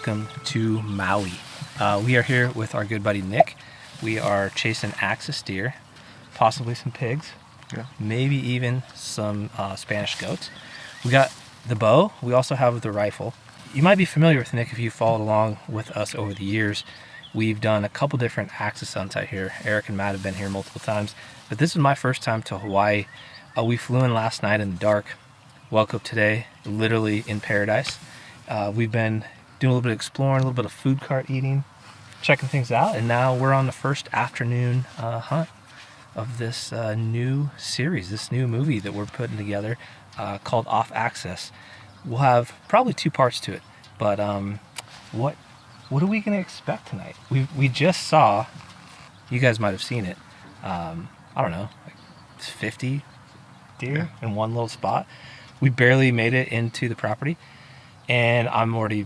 welcome to Maui. We are here with our good buddy Nick. We are chasing axis deer, possibly some pigs, maybe even some Spanish goats. We got the bow. We also have the rifle. You might be familiar with Nick if you followed along with us over the years. We've done a couple different axis hunts out here. Eric and Matt have been here multiple times, but this is my first time to Hawaii. We flew in last night in the dark, woke up today literally in paradise. We've been doing a little bit of exploring, a little bit of food cart eating, checking things out, and now we're on the first afternoon hunt of this new series, this new movie that we're putting together called Off Axis. We'll have probably two parts to it, but what are we going to expect tonight? We just saw, you guys might have seen it, I don't know, like 50 deer in one little spot. We barely made it into the property, and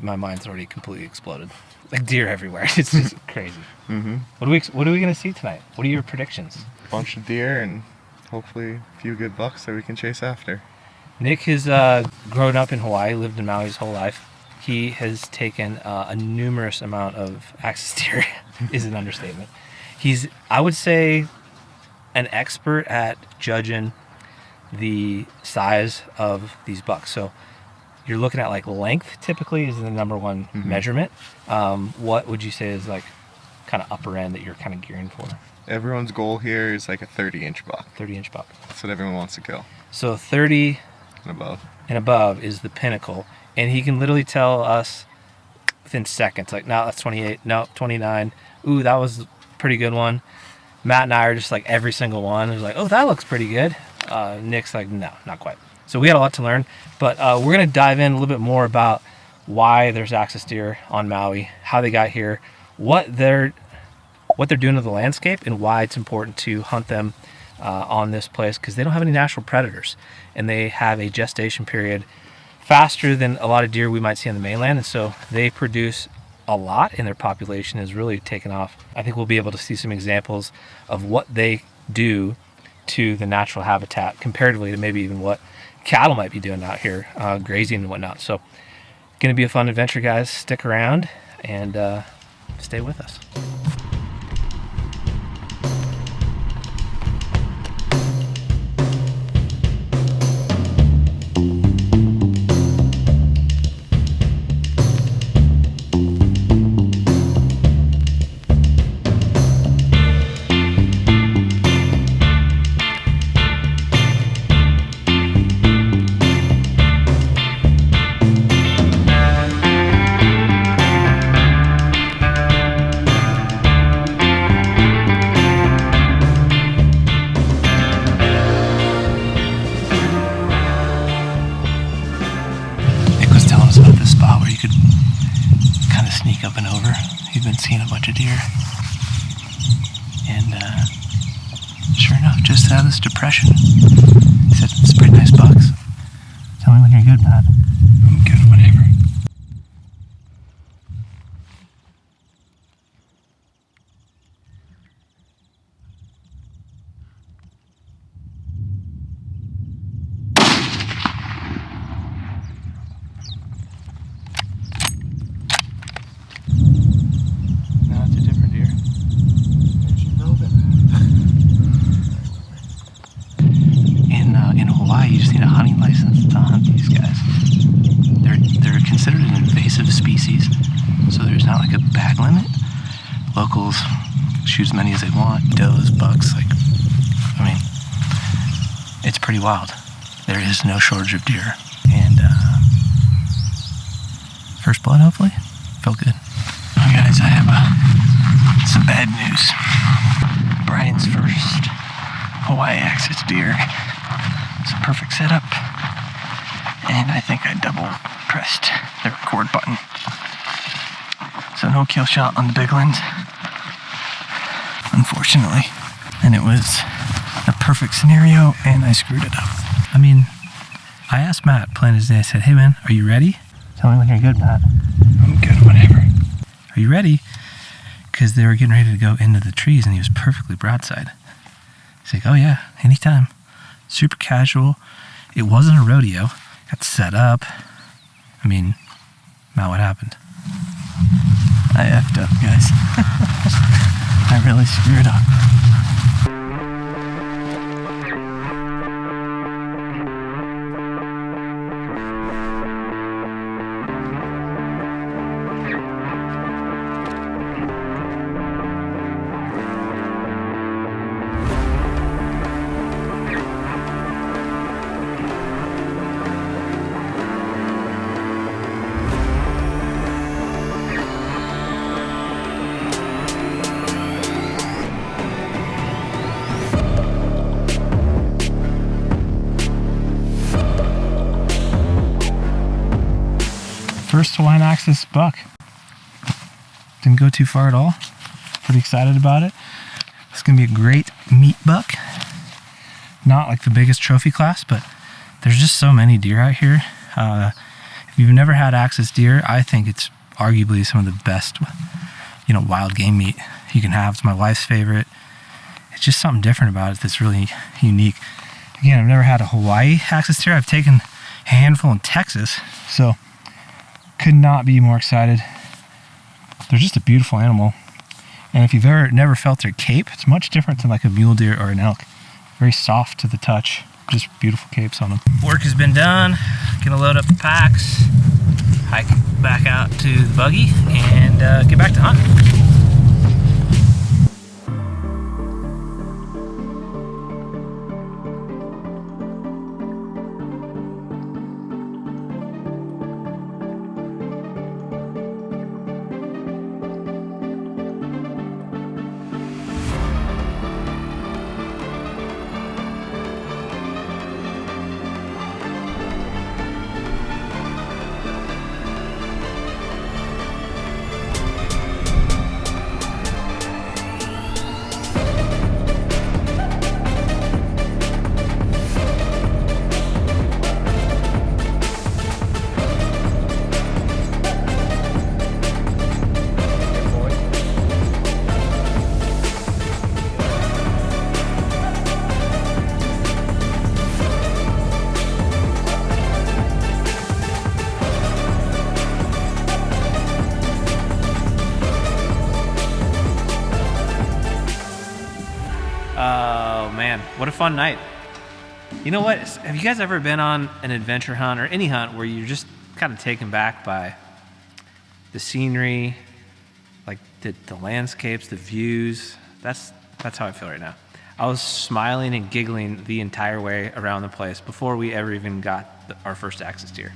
my mind's already completely exploded. Like deer everywhere. It's just crazy. Mm-hmm. What are we going to see tonight? What are your predictions? Bunch of deer and hopefully a few good bucks that we can chase after. Nick has grown up in Hawaii, lived in Maui his whole life. He has taken a numerous amount of axis deer, is an understatement. He's, I would say, an expert at judging the size of these bucks. So you're looking at like length typically is the number one measurement. What would you say is like kind of upper end that you're kind of gearing for? Everyone's goal here is like a 30-inch buck. 30-inch buck. That's what everyone wants to kill. So 30 and above is the pinnacle. And he can literally tell us within seconds, like, no, that's 28, no, 29. Ooh, that was a pretty good one. Matt and I are just like every single one is like, oh, that looks pretty good. Nick's like, no, not quite. So we got a lot to learn, but we're going to dive in a little bit more about why there's axis deer on Maui, how they got here, what they're doing to the landscape, and why it's important to hunt them on this place, because they don't have any natural predators, and they have a gestation period faster than a lot of deer we might see on the mainland, and so they produce a lot, and their population is really taken off. I think we'll be able to see some examples of what they do to the natural habitat comparatively to maybe even what cattle might be doing out here, grazing and whatnot. So going to be a fun adventure, guys. Stick around and stay with us. Up and over. He's been seeing a bunch of deer, and sure enough, just out of this depression, he said it's pretty nice bucks. Tell me when you're good, Matt. I'm good whenever. You just need a hunting license to hunt these guys. They're considered an invasive species, so there's not like a bag limit. Locals shoot as many as they want. Does, bucks, like, I mean, it's pretty wild. There is no shortage of deer, and first blood, hopefully, felt good. Oh, guys, I have some bad news. Brian's first Hawaii axis deer. It's a perfect setup, and I think I double pressed the record button. So no kill shot on the big lens, unfortunately. And it was a perfect scenario, and I screwed it up. I mean, I asked Matt, playing his day, I said, hey man, are you ready? Tell me when you're good, Matt. I'm good whenever. Are you ready? Because they were getting ready to go into the trees, and he was perfectly broadside. He's like, oh yeah, anytime. Super casual. It wasn't a rodeo. Got set up. I mean, Matt, what happened? I effed up, guys. I really screwed up. First Hawaiian axis buck. Didn't go too far at all. Pretty excited about it. It's gonna be a great meat buck. Not like the biggest trophy class, but there's just so many deer out here. If you've never had axis deer, I think it's arguably some of the best, wild game meat you can have. It's my wife's favorite. It's just something different about it that's really unique. Again, I've never had a Hawaii axis deer. I've taken a handful in Texas, so could not be more excited. They're just a beautiful animal. And if you've never felt their cape, it's much different than like a mule deer or an elk. Very soft to the touch, just beautiful capes on them. Work has been done. Gonna load up the packs, hike back out to the buggy, and get back to hunting. Oh man, what a fun night. You know what? Have you guys ever been on an adventure hunt or any hunt where you're just kind of taken back by the scenery, like the landscapes, the views? That's how I feel right now. I was smiling and giggling the entire way around the place before we ever even got our first axis deer.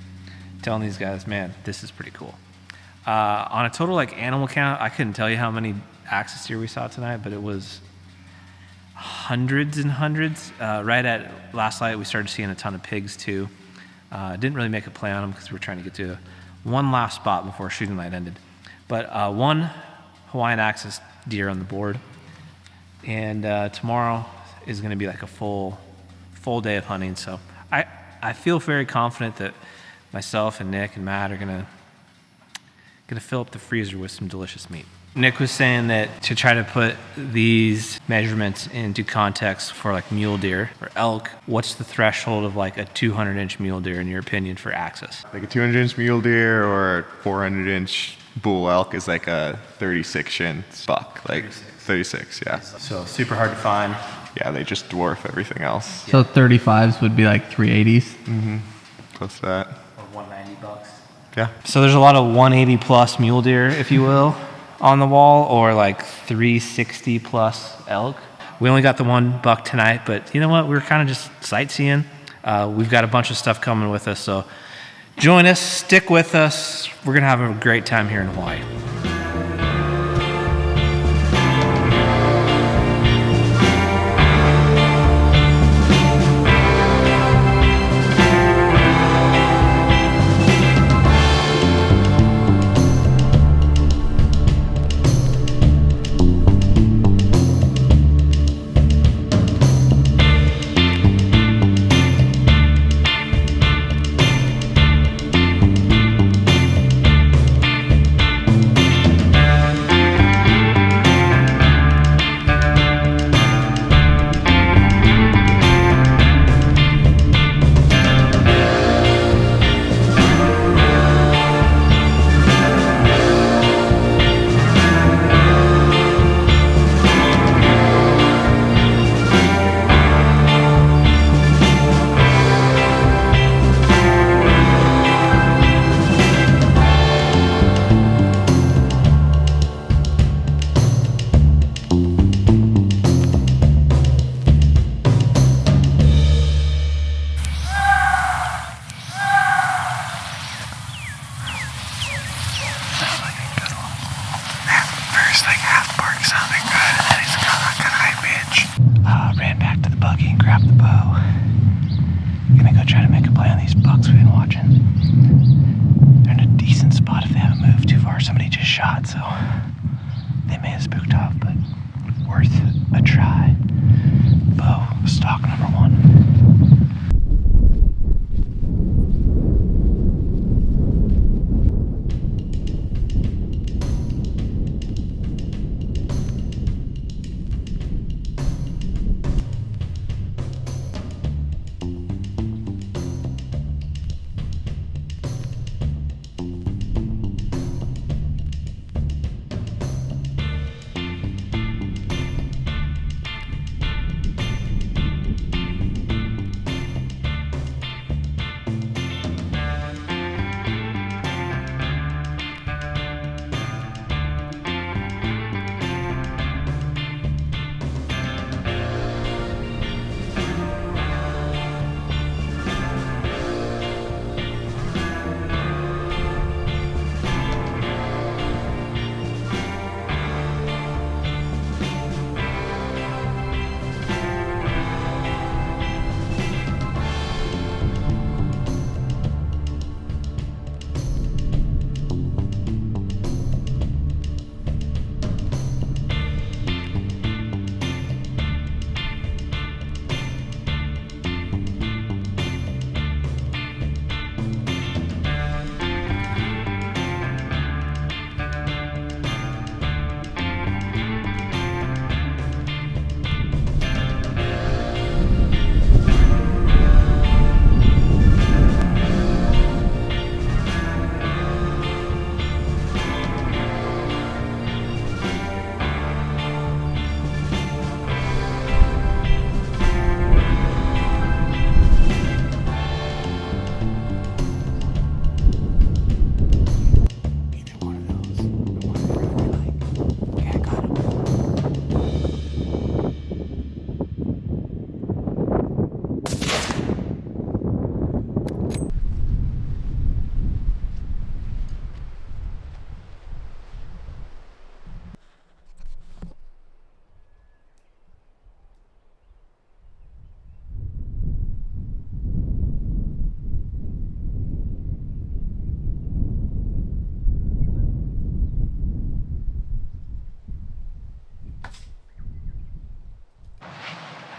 Telling these guys, man, this is pretty cool. On a total animal count, I couldn't tell you how many axis deer we saw tonight, but it was hundreds and hundreds. Right at last light, we started seeing a ton of pigs too. Didn't really make a play on them because we were trying to get to one last spot before shooting light ended. But one Hawaiian axis deer on the board, and tomorrow is going to be like a full day of hunting. So I feel very confident that myself and Nick and Matt are gonna fill up the freezer with some delicious meat. Nick was saying that to try to put these measurements into context for like mule deer or elk, what's the threshold of like a 200-inch mule deer in your opinion for axis? Like a 200-inch mule deer or a 400-inch bull elk is like a 36-inch buck. Like 36, yeah. So super hard to find. Yeah, they just dwarf everything else. So 35s would be like 380s? Mm-hmm. Close to that. Or $190. Yeah. So there's a lot of 180 plus mule deer, if you will, on the wall, or like 360 plus elk. We only got the one buck tonight, but you know what? We were kind of just sightseeing. We've got a bunch of stuff coming with us, so join us, stick with us. We're gonna have a great time here in Hawaii. drop the bow. Gonna go try to make a play on these bucks we've been watching. They're in a decent spot if they haven't moved too far. Somebody just shot, so they may have spooked off, but worth a try. Bow, stock number 1.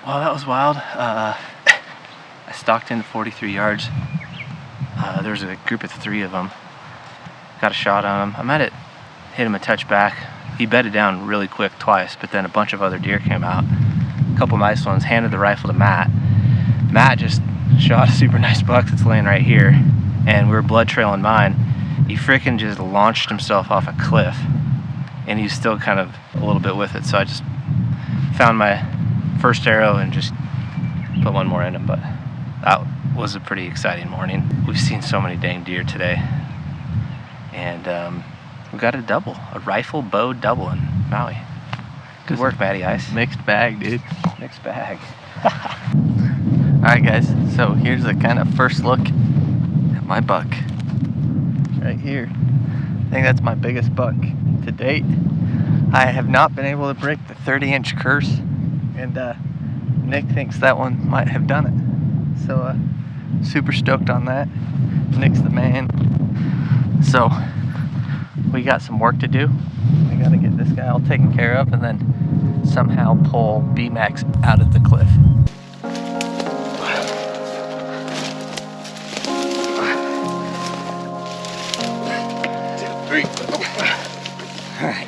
Well, that was wild. I stalked in 43 yards. There was a group of 3 of them. Got a shot on him. I might have hit him a touch back. He bedded down really quick twice, but then a bunch of other deer came out. A couple nice ones. Handed the rifle to Matt. Matt just shot a super nice buck that's laying right here, and we were blood trailing mine. He freaking just launched himself off a cliff, and he's still kind of a little bit with it. So I just found my first arrow and just put one more in him. But that was a pretty exciting morning. We've seen so many dang deer today, and we got a double, a rifle bow double in Maui. Good work, Matty Ice. Mixed bag, dude. Mixed bag. Alright guys, so here's a kind of first look at my buck. Right here. I think that's my biggest buck to date. I have not been able to break the 30-inch curse, and Nick thinks that one might have done it. So super stoked on that. Nick's the man. So we got some work to do. We gotta get this guy all taken care of and then somehow pull B-Max out of the cliff. All right.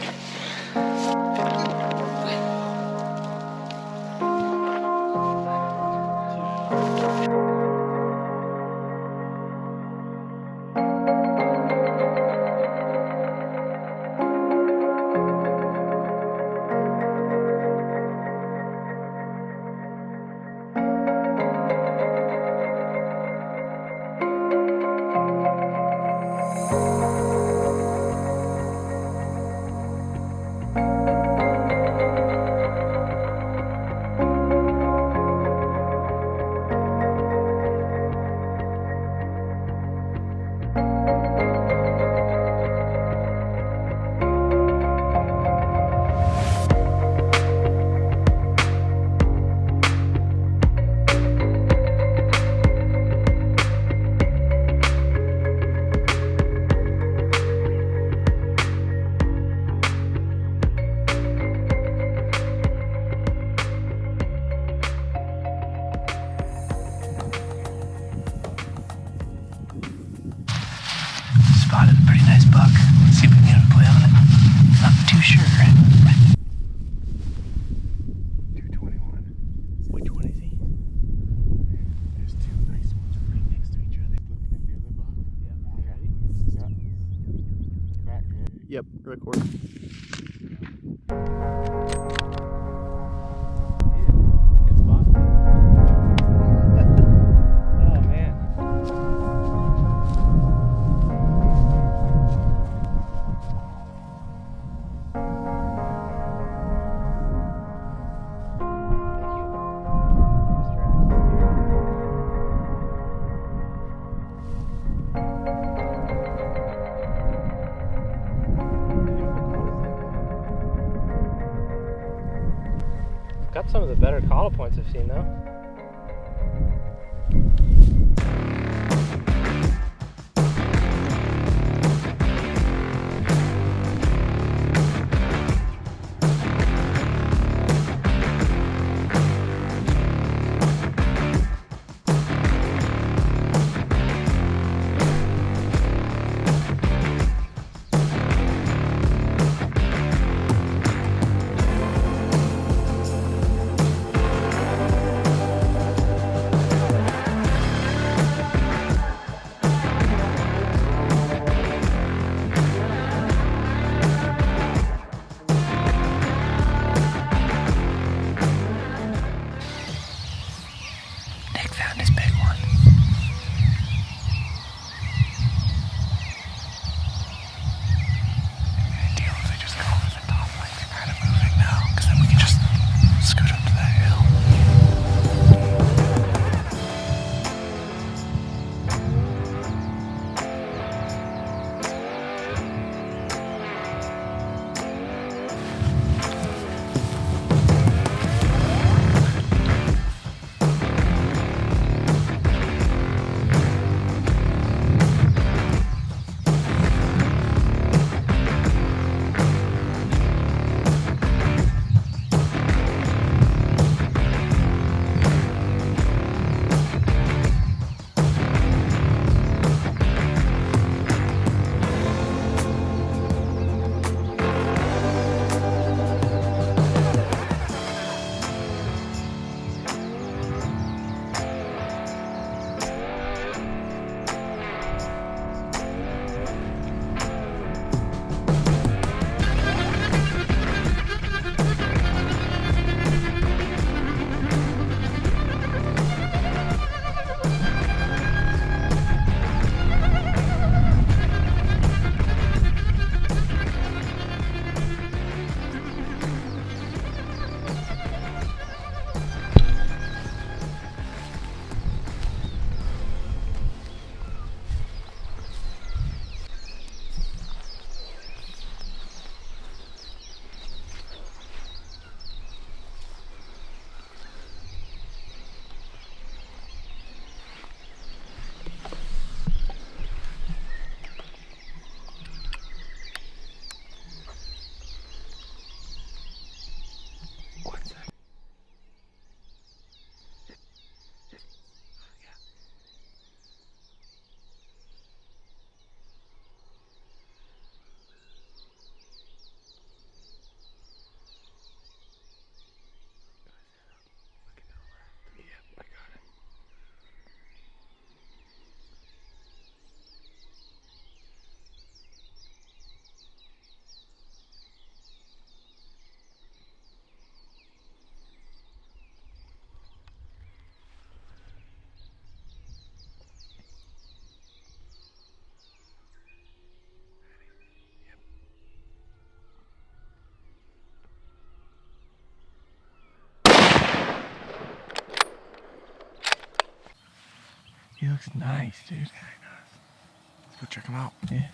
recording. Good spot. Oh man. Got some of the better call points I've seen though. He looks nice, dude. Yeah, he does. Let's go check him out. Yeah.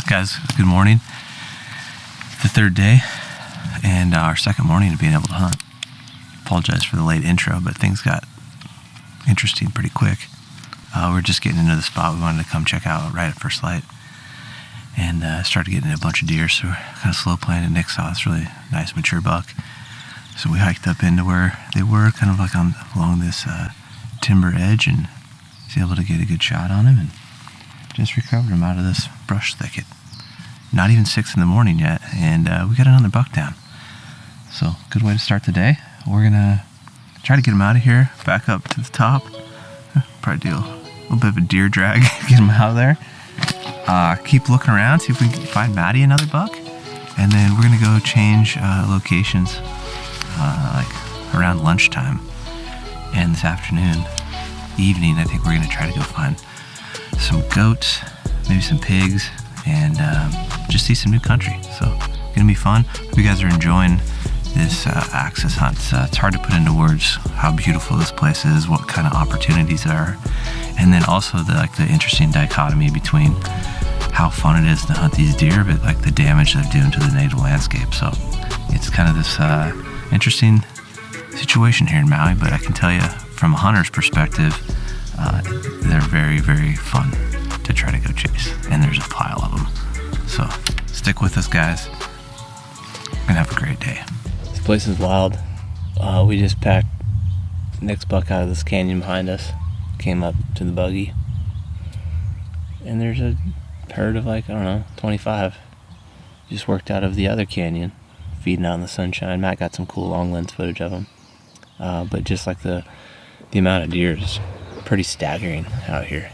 Guys, good morning. The third day and our second morning of being able to hunt. Apologize for the late intro, but things got interesting pretty quick. We're just getting into the spot we wanted to come check out right at first light. And started getting a bunch of deer, so we're kind of slow playing, and Nick saw this really nice mature buck. So we hiked up into where they were, kind of like along this timber edge, and was able to get a good shot on him, and just recovered him out of this brush thicket. Not even 6 in the morning yet, and we got another buck down. So good way to start the day. We're gonna try to get him out of here, back up to the top. Probably do a little bit of a deer drag, get him out of there. Keep looking around, see if we can find Maddie another buck, and then we're gonna go change locations like around lunchtime, and this afternoon, evening, I think we're gonna try to go find some goats, maybe some pigs, and just see some new country. So gonna be fun. Hope you guys are enjoying this axis hunt. It's hard to put into words how beautiful this place is, what kind of opportunities there are, and then also the interesting dichotomy between how fun it is to hunt these deer, but like the damage they're doing to the native landscape. So it's kind of this interesting situation here in Maui, but I can tell you from a hunter's perspective, they're very, very fun to try to go chase, and there's a pile of them. So stick with us, guys. We're gonna have a great day. This place is wild. We just packed Nick's buck out of this canyon behind us, came up to the buggy, and there's a herd of 25. Just worked out of the other canyon, feeding out in the sunshine. Matt got some cool long lens footage of them, but just like the amount of deer is pretty staggering out here.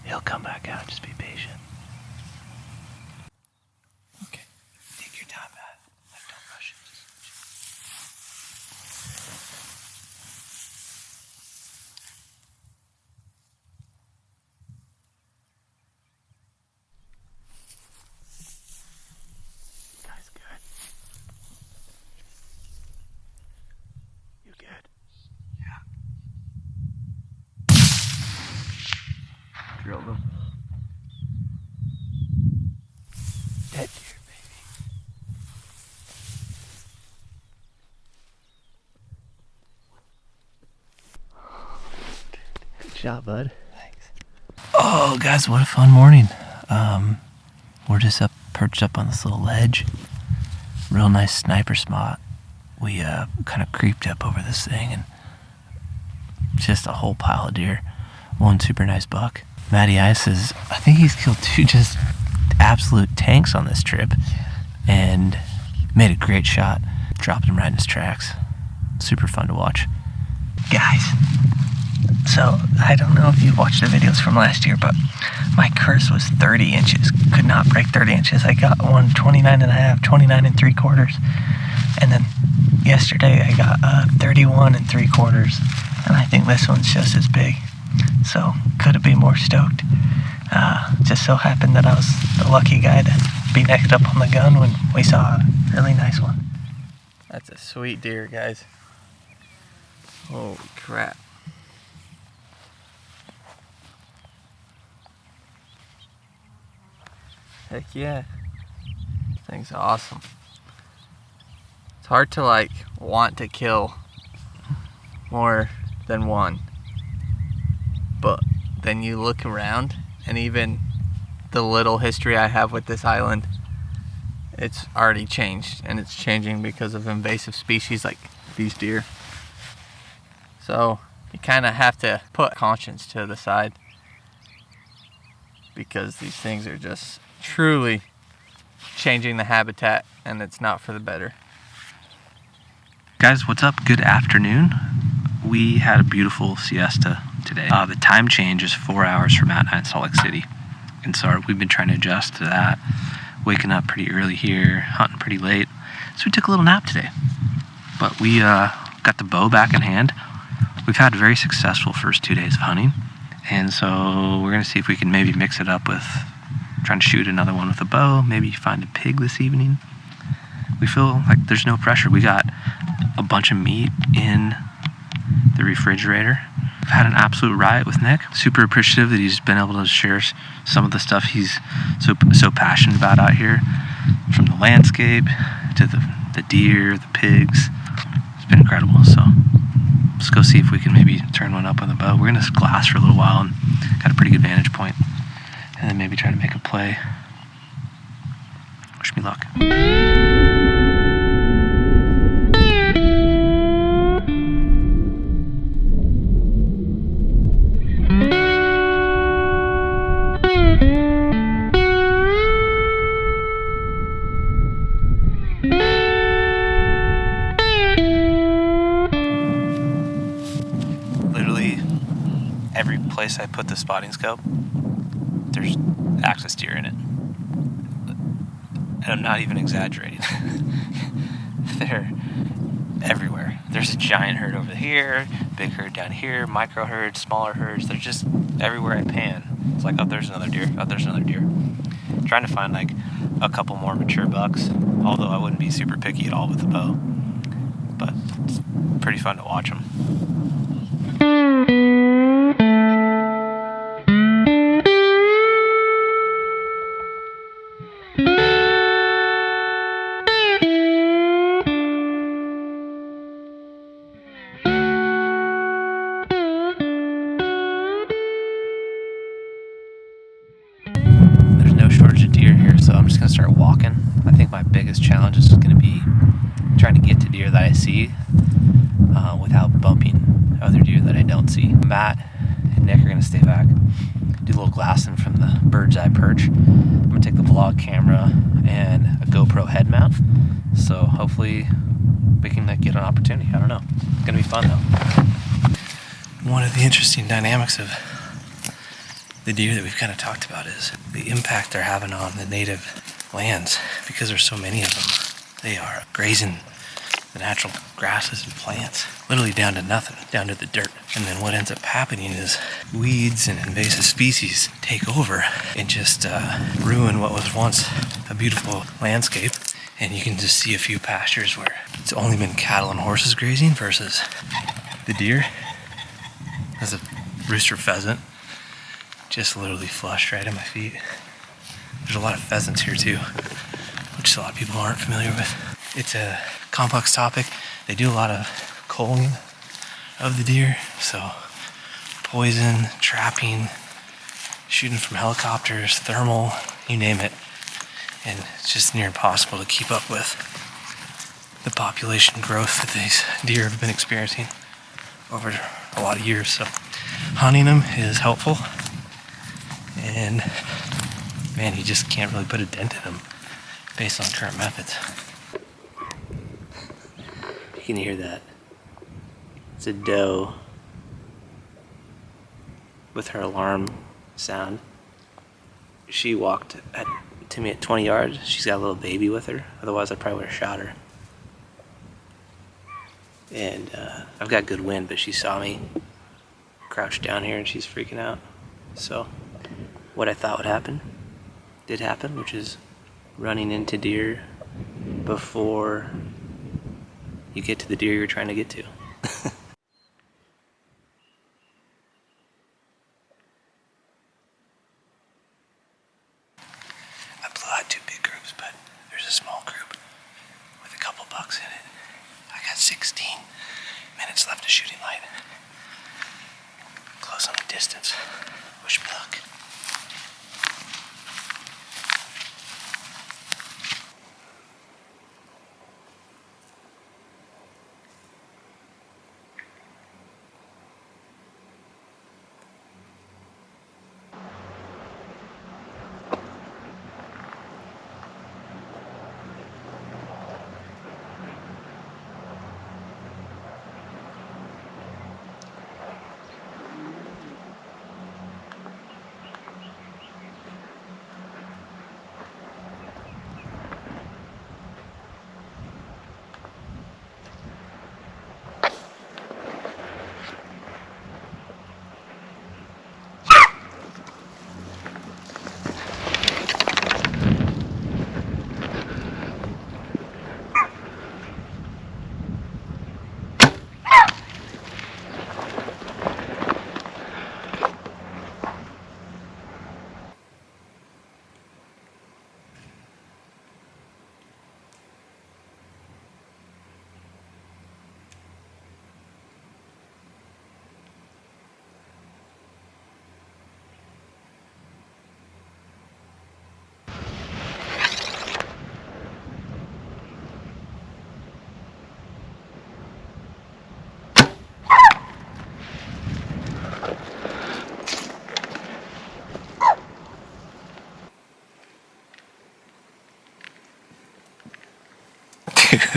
He'll come back out, just be patient. Okay, take your time, Matt. Don't rush it. Guy's good. You good? Yeah. Drilled him. Dead deer, baby. Good job, bud. Thanks. Oh, guys, what a fun morning. We're just perched up on this little ledge. Real nice sniper spot. We kind of creeped up over this thing, and just a whole pile of deer. One super nice buck. Matty Ice I think he's killed 2 just absolute tanks on this trip, and made a great shot. Dropped him right in his tracks. Super fun to watch. Guys, so I don't know if you've watched the videos from last year, but my curse was 30 inches. Could not break 30 inches. I got one 29 and a half, 29 and 3/4. And then yesterday I got 31 and 3/4. And I think this one's just as big. So couldn't be more stoked. Just so happened that I was the lucky guy to be next up on the gun when we saw a really nice one. That's a sweet deer, guys. Holy crap. Heck yeah. This thing's awesome. It's hard to want to kill more than one. But then you look around, and even the little history I have with this island, it's already changed, and it's changing because of invasive species like these deer. So you kind of have to put conscience to the side, because these things are just truly changing the habitat, and it's not for the better. Guys, what's up? Good afternoon. We had a beautiful siesta today. The time change is 4 hours from out in Salt Lake City, and so we've been trying to adjust to that. Waking up pretty early here, hunting pretty late, so we took a little nap today. But we got the bow back in hand. We've had a very successful first 2 days of hunting, and so we're gonna see if we can maybe mix it up with trying to shoot another one with a bow, maybe find a pig this evening. We feel like there's no pressure. We got a bunch of meat in the refrigerator. I've had an absolute riot with Nick. Super appreciative that he's been able to share some of the stuff he's so passionate about out here, from the landscape to the deer, the pigs. It's been incredible. So let's go see if we can maybe turn one up on the bow. We're gonna glass for a little while and got a pretty good vantage point, and then maybe try to make a play. Wish me luck. Literally every place I put the spotting scope, there's axis deer in it. And I'm not even exaggerating. They're everywhere. There's a giant herd over here, big herd down here, micro herds, smaller herds. They're just everywhere I pan. It's like, oh, there's another deer. Oh, there's another deer. Trying to find like a couple more mature bucks, although I wouldn't be super picky at all with the bow. But it's pretty fun to watch them. There's no shortage of deer here, so I'm just going to start walking. I think my biggest challenge is going to be trying to get to deer that I see without bumping other deer that I don't see. Matt and Nick are going to stay back, do a little glassing from the bird's eye perch. I'm going to take the vlog camera and a GoPro head mount, so hopefully we can get an opportunity. I don't know. It's going to be fun though. One of the interesting dynamics of the deer that we've kind of talked about is the impact they're having on the native lands, because there's so many of them. They are grazing the natural grasses and plants, literally down to nothing, down to the dirt. And then what ends up happening is weeds and invasive species take over and just ruin what was once a beautiful landscape. And you can just see a few pastures where it's only been cattle and horses grazing versus the deer. There's a rooster pheasant just literally flushed right at my feet. There's a lot of pheasants here too, which a lot of people aren't familiar with. It's a complex topic. They do a lot of culling of the deer, so poison, trapping, shooting from helicopters, thermal, you name it. And it's just near impossible to keep up with the population growth that these deer have been experiencing over a lot of years. So hunting them is helpful. And man, you just can't really put a dent in them based on current methods. You can hear that. It's a doe with her alarm sound. She walked to me at 20 yards. She's got a little baby with her. Otherwise, I probably would have shot her. And I've got good wind, but she saw me crouched down here and she's freaking out. So what I thought would happen did happen, which is running into deer before you get to the deer you're trying to get to. I blew out two big groups, but there's a small group with a couple bucks in it. I got 16 minutes left of shooting light. Close on the distance. Wish me luck.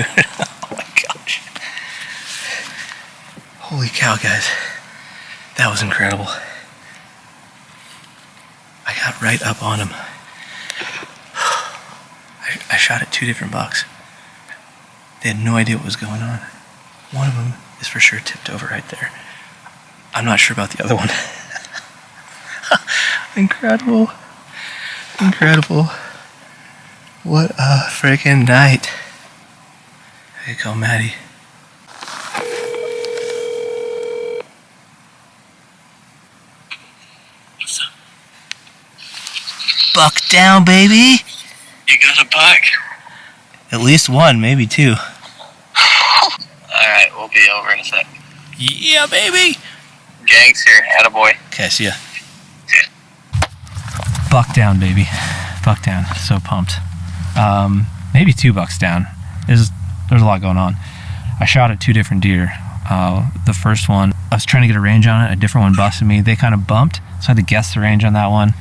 dude. Oh my gosh. Holy cow, guys. That was incredible. I got right up on him. I shot at 2 different bucks. They had no idea what was going on. One of them is for sure tipped over right there. I'm not sure about the other one. Incredible. Incredible. What a freaking night. There you go, Maddie. What's up? Buck down, baby. You got a buck? At least one, maybe 2. Alright, we'll be over in a sec. Yeah, baby. Gang's here, attaboy. Okay, see ya. Buck down, baby. Buck down. So pumped. Maybe 2 bucks down. There's a lot going on. I shot at 2 different deer. The first one, I was trying to get a range on it. A different one busted me. They kind of bumped, so I had to guess the range on that one.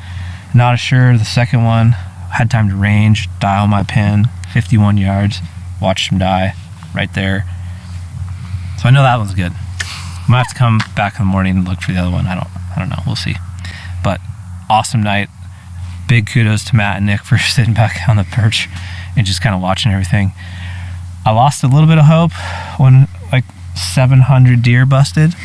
Not as sure. The second one, had time to range, dial my pin, 51 yards. Watched him die right there. So I know that one's good. I'm gonna have to come back in the morning and look for the other one. I don't know. We'll see. But awesome night. Big kudos to Matt and Nick for sitting back on the perch and just kind of watching everything. I lost a little bit of hope when like 700 deer busted,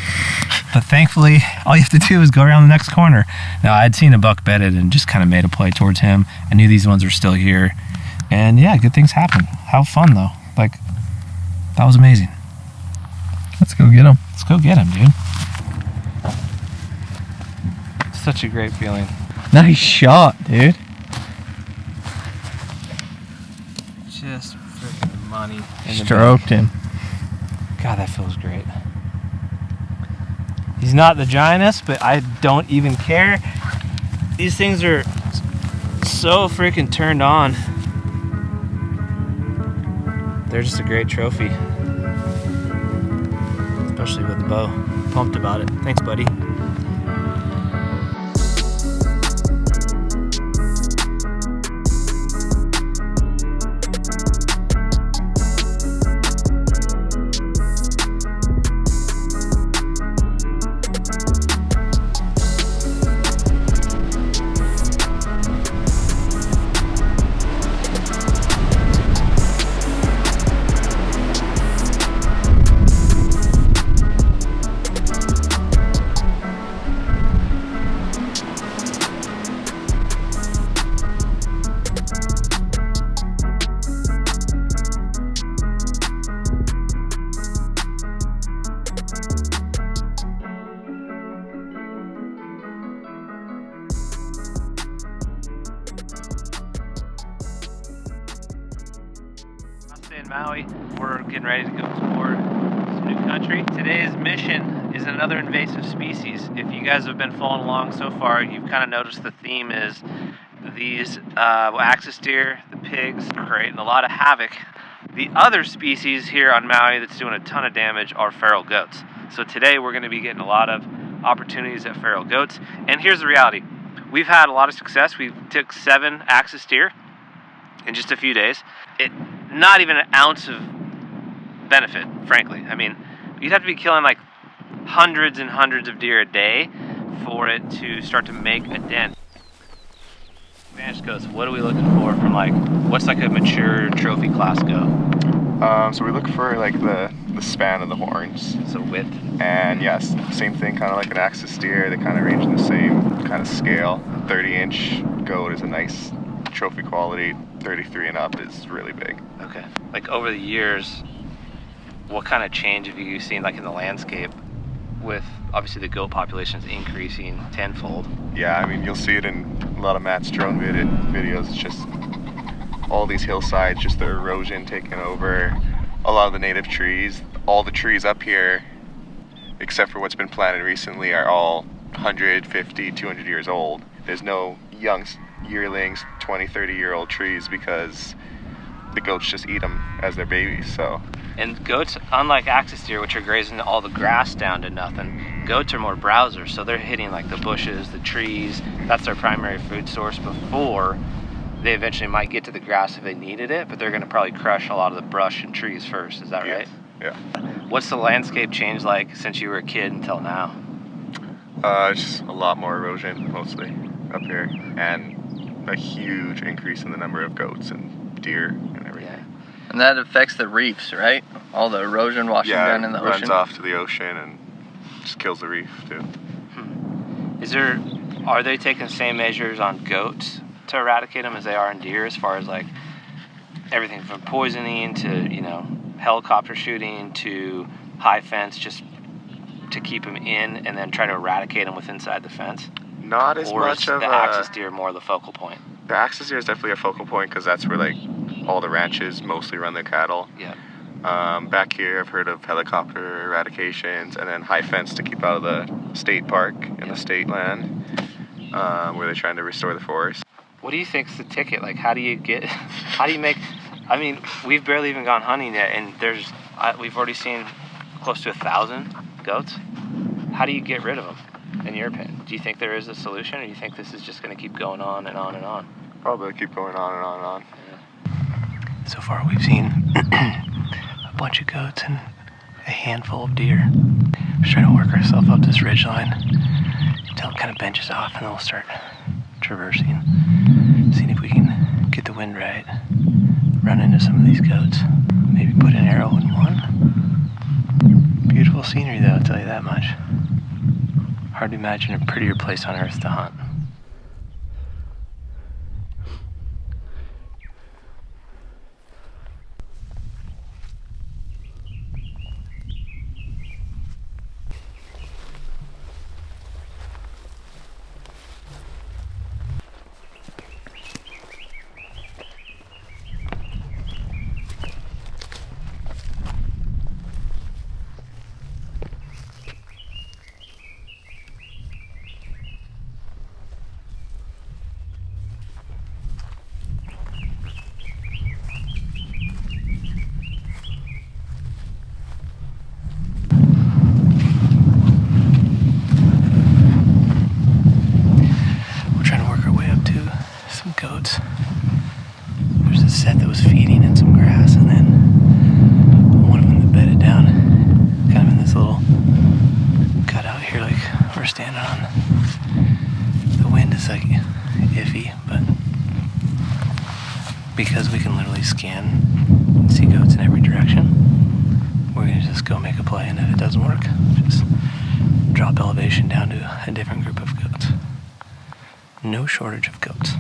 but thankfully all you have to do is go around the next corner. Now I'd seen a buck bedded and just kind of made a play towards him. I knew these ones were still here, and yeah, good things happen. How fun though. Like, that was amazing. Let's go get him. Let's go get him, dude. Such a great feeling. Nice shot, dude. Just freaking money. Stroked him. God, that feels great. He's not the giantest, but I don't even care. These things are so freaking turned on. They're just a great trophy. Especially with the bow. Pumped about it. Thanks, buddy. In Maui, we're getting ready to go explore some new country. Today's mission is another invasive species. If you guys have been following along so far, you've kind of noticed the theme is these axis deer, the pigs, are creating a lot of havoc. The other species here on Maui that's doing a ton of damage are feral goats. So today we're going to be getting a lot of opportunities at feral goats. And here's the reality. We've had a lot of success. We took 7 axis deer in just a few days. Not even an ounce of benefit, frankly. I mean, you'd have to be killing like hundreds and hundreds of deer a day for it to start to make a dent. Spanish goats, what are we looking for from like, what's like a mature trophy class goat? So we look for like the span of the horns. So width. And yes, same thing, kind of like an axis deer. They kind of range in the same kind of scale. 30-inch goat is a nice trophy quality. 33 and up is really big. Okay. Like over the years, what kind of change have you seen like in the landscape with obviously the goat population is increasing tenfold? Yeah, I mean, you'll see it in a lot of Matt's drone videos. It's just all these hillsides, just the erosion taking over a lot of the native trees. All the trees up here, except for what's been planted recently, are all 150, 200 years old. There's no young yearlings, 20, 30-year-old trees because the goats just eat them as their babies. So. And goats, unlike axis deer, which are grazing all the grass down to nothing, goats are more browsers, so they're hitting like the bushes, the trees. That's their primary food source before they eventually might get to the grass if they needed it, but they're going to probably crush a lot of the brush and trees first. Is that right? Yeah. What's the landscape change like since you were a kid until now? Just a lot more erosion, mostly, up here. And a huge increase in the number of goats and deer and everything. Yeah. And that affects the reefs, right? All the erosion washing down in the it runs ocean. off to the ocean and just kills the reef, too. Are they taking the same measures on goats to eradicate them as they are in deer, as far as like everything from poisoning to, you know, helicopter shooting to high fence, just to keep them in and then try to eradicate them with inside the fence? Not as or much is of the axis deer more the focal point? The axis deer is definitely a focal point because that's where like all the ranches mostly run their cattle. Yeah. Back here, I've heard of helicopter eradications and then high fence to keep out of the state park and the state land, where they're trying to restore the forest. What do you think's the ticket? Like, how do you make? I mean, we've barely even gone hunting yet, and we've already seen close to 1,000 goats. How do you get rid of them, in your opinion? Do you think there is a solution, or do you think this is just going to keep going on and on and on? Probably keep going on and on and on. Yeah. So far, we've seen a bunch of goats and a handful of deer. We're trying to work ourselves up this ridge line until it kind of benches off, and then we'll start traversing, seeing if we can get the wind right, run into some of these goats, maybe put an arrow in one. Beautiful scenery, though, I'll tell you that much. Hard to imagine a prettier place on earth to hunt. There's a set that was feeding in some grass, and then one of them that bedded down kind of in this little cutout here, like we're standing on. The wind is like iffy, but because we can literally scan and see goats in every direction, we're gonna just go make a play, and if it doesn't work, just drop elevation down to a different group of goats. No shortage of goats.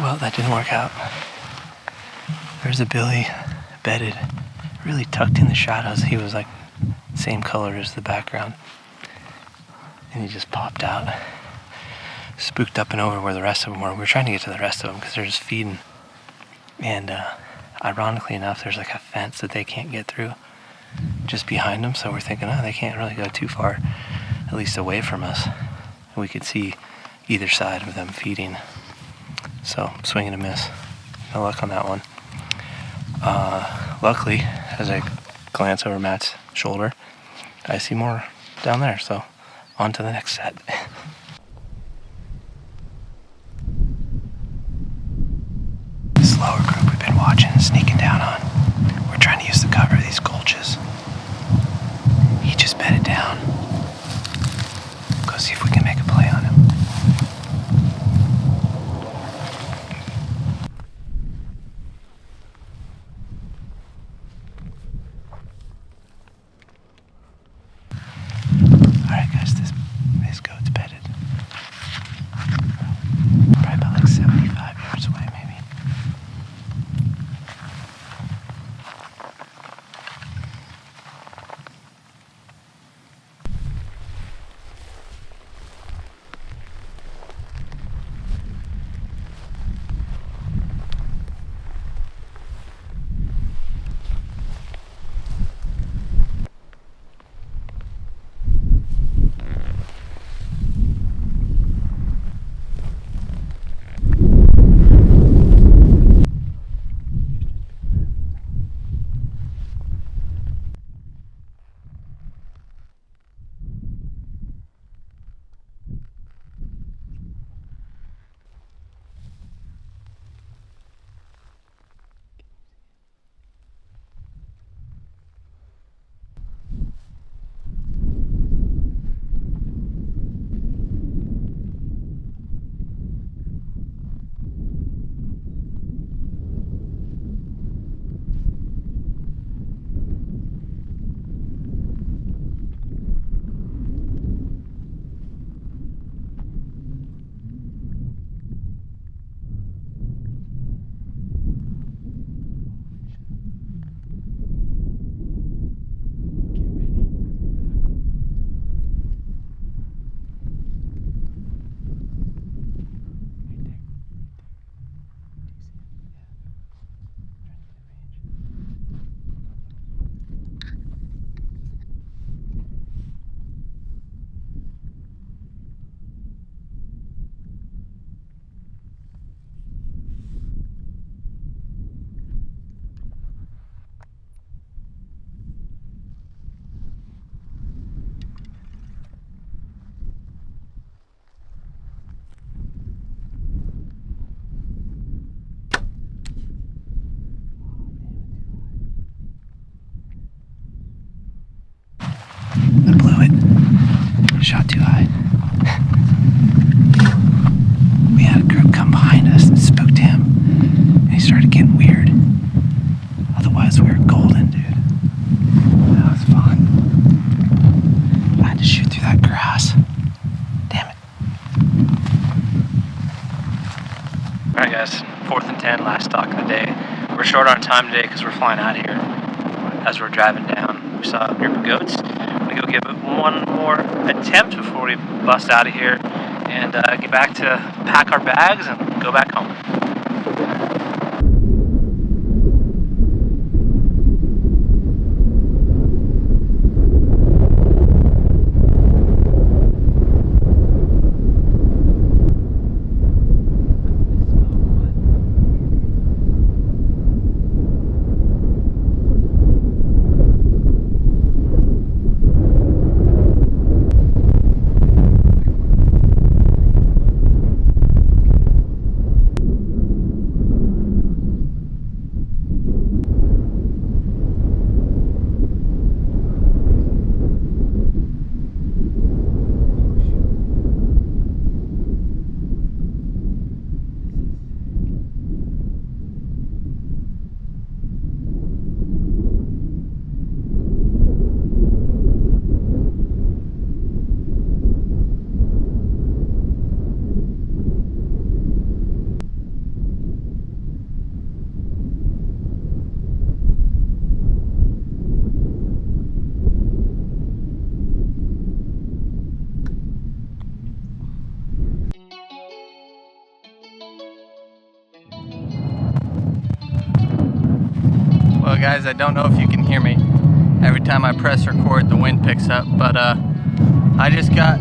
Well, that didn't work out. There's a billy bedded, really tucked in the shadows. He was like same color as the background. And he just popped out, spooked up and over where the rest of them were. We were trying to get to the rest of them because they're just feeding. And ironically enough, there's like a fence that they can't get through just behind them. So we're thinking, oh, they can't really go too far, at least away from us. And we could see either side of them feeding. So, swing and a miss. No luck on that one. Luckily, as I glance over Matt's shoulder, I see more down there. So, on to the next set. This lower group we've been watching and sneaking down on. We're trying to use the cover of these gulches. He just bedded down. Go see if we can make a play on him. Alright guys, this goat's bedded. Probably about like 75 yards away maybe. shot too high. We had a group come behind us and spooked him, and he started getting weird. Otherwise, we were golden, dude. That was fun. I had to shoot through that grass. Damn it. Alright guys, 4th and 10, last stalk of the day. We're short on time today because we're flying out of here. As we're driving down, we saw a group of goats. We go give it one more attempt before we bust out of here and get back to pack our bags and go back home. Well guys, I don't know if you can hear me. Every time I press record, the wind picks up, but I just got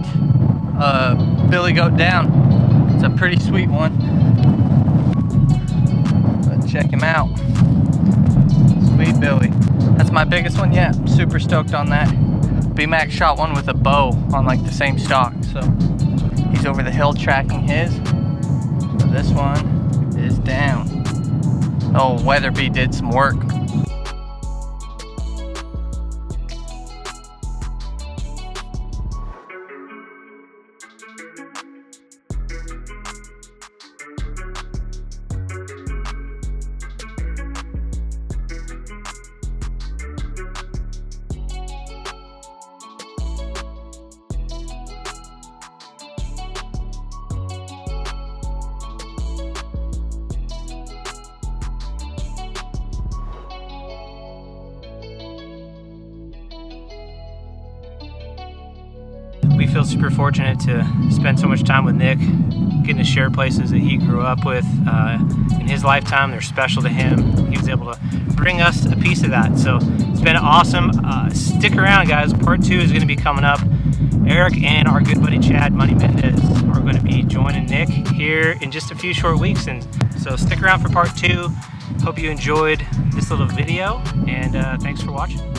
a billy goat down. It's a pretty sweet one. Let's check him out. Sweet Billy. That's my biggest one yet. I'm super stoked on that. B-Mac shot one with a bow on like the same stock, so he's over the hill tracking his. So this one is down. Oh, Weatherby did some work. We feel super fortunate to spend so much time with Nick, getting to share places that he grew up with in his lifetime. They're special to him. He was able to bring us a piece of that. So it's been awesome. Stick around, guys. Part 2 is going to be coming up. Eric and our good buddy Chad Money Mendez are going to be joining Nick here in just a few short weeks. And so stick around for part 2. Hope you enjoyed this little video, and thanks for watching.